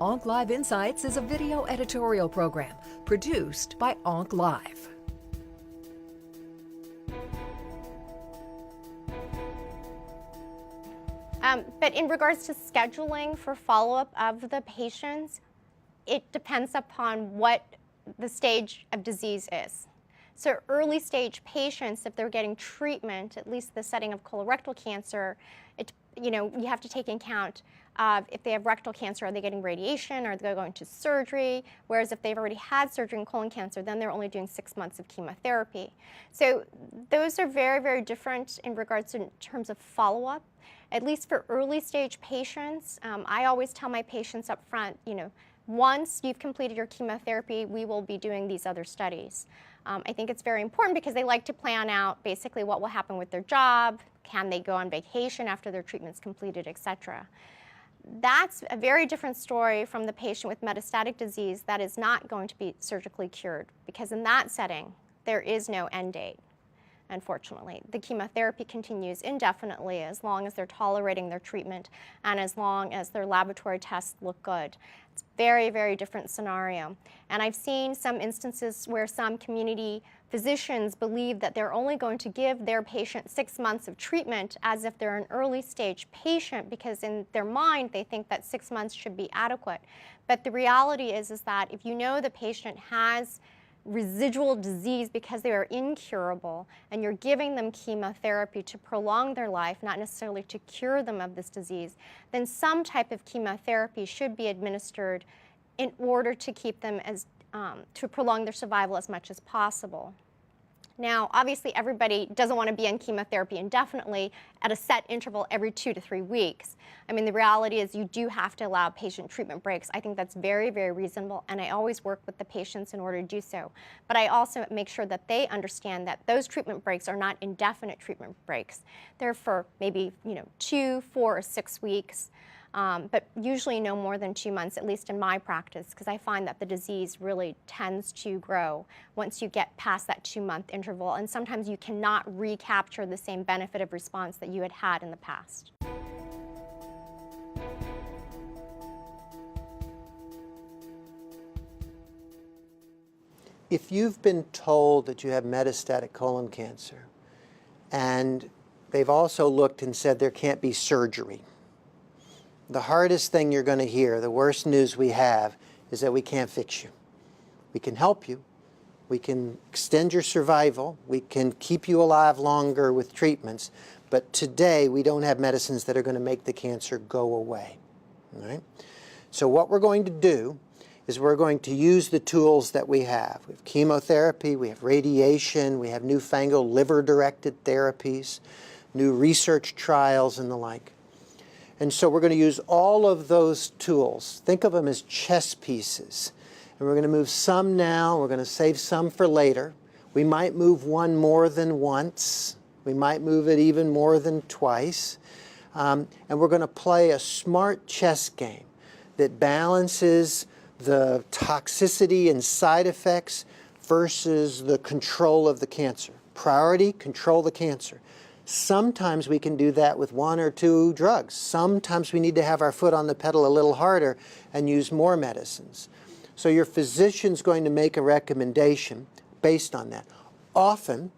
Onc Live Insights is a video editorial program produced by Onc Live. But in regards to scheduling for follow-up of the patients, it depends upon what the stage of disease is. So early stage patients, if they're getting treatment, at least the setting of colorectal cancer, you have to take into account if they have rectal cancer, are they getting radiation, are they going to surgery? Whereas if they've already had surgery in colon cancer, then they're only doing 6 months of chemotherapy. So those are very, very different in regards to in terms of follow-up. At least for early stage patients, I always tell my patients up front, once you've completed your chemotherapy, we will be doing these other studies. I think it's very important because they like to plan out basically what will happen with their job, can they go on vacation after their treatment's completed, etc. That's a very different story from the patient with metastatic disease that is not going to be surgically cured, because in that setting, there is no end date. Unfortunately, the chemotherapy continues indefinitely as long as they're tolerating their treatment and as long as their laboratory tests look good. It's a very, very different scenario. And I've seen some instances where some community physicians believe that they're only going to give their patient 6 months of treatment as if they're an early stage patient, because in their mind they think that 6 months should be adequate. But the reality is that if you know the patient has residual disease because they are incurable and you're giving them chemotherapy to prolong their life, not necessarily to cure them of this disease, then some type of chemotherapy should be administered in order to keep them to prolong their survival as much as possible. Now, obviously, everybody doesn't want to be on chemotherapy indefinitely at a set interval every 2 to 3 weeks. I mean, the reality is you do have to allow patient treatment breaks. I think that's very, very reasonable, and I always work with the patients in order to do so. But I also make sure that they understand that those treatment breaks are not indefinite treatment breaks. They're for maybe 2, 4, or 6 weeks. But usually no more than 2 months, at least in my practice, because I find that the disease really tends to grow once you get past that 2-month interval, and sometimes you cannot recapture the same benefit of response that you had had in the past. If you've been told that you have metastatic colon cancer, and they've also looked and said there can't be surgery, the hardest thing you're going to hear, the worst news we have, is that we can't fix you. We can help you. We can extend your survival. We can keep you alive longer with treatments. But today, we don't have medicines that are going to make the cancer go away. All right? So what we're going to do is we're going to use the tools that we have. We have chemotherapy, we have radiation, we have newfangled liver-directed therapies, new research trials, and the like. And so we're going to use all of those tools. Think of them as chess pieces. And we're going to move some now. We're going to save some for later. We might move one more than once. We might move it even more than twice. And we're going to play a smart chess game that balances the toxicity and side effects versus the control of the cancer. Priority, control the cancer. Sometimes we can do that with 1 or 2 drugs. Sometimes we need to have our foot on the pedal a little harder and use more medicines. So your physician's going to make a recommendation based on that. Often,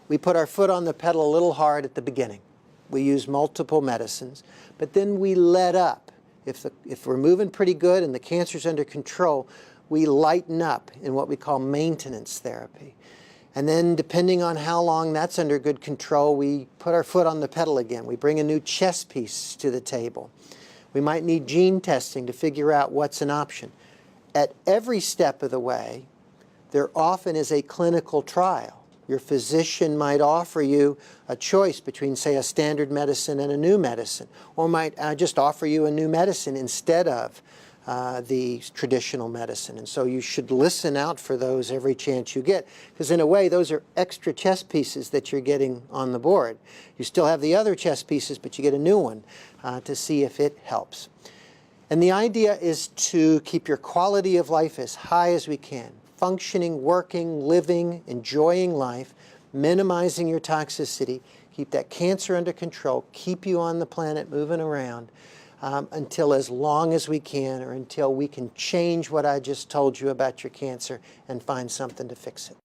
we put our foot on the pedal a little hard at the beginning. We use multiple medicines, but then we let up. If we're moving pretty good and the cancer's under control, we lighten up in what we call maintenance therapy. And then, depending on how long that's under good control, we put our foot on the pedal again. We bring a new chess piece to the table. We might need gene testing to figure out what's an option. At every step of the way, there often is a clinical trial. Your physician might offer you a choice between, say, a standard medicine and a new medicine, or might just offer you a new medicine instead of the traditional medicine. And so you should listen out for those every chance you get, because in a way those are extra chess pieces that you're getting on the board. You still have the other chess pieces, but you get a new one to see if it helps. And the idea is to keep your quality of life as high as we can. Functioning, working, living, enjoying life, minimizing your toxicity, keep that cancer under control, keep you on the planet moving around, until as long as we can, or until we can change what I just told you about your cancer and find something to fix it.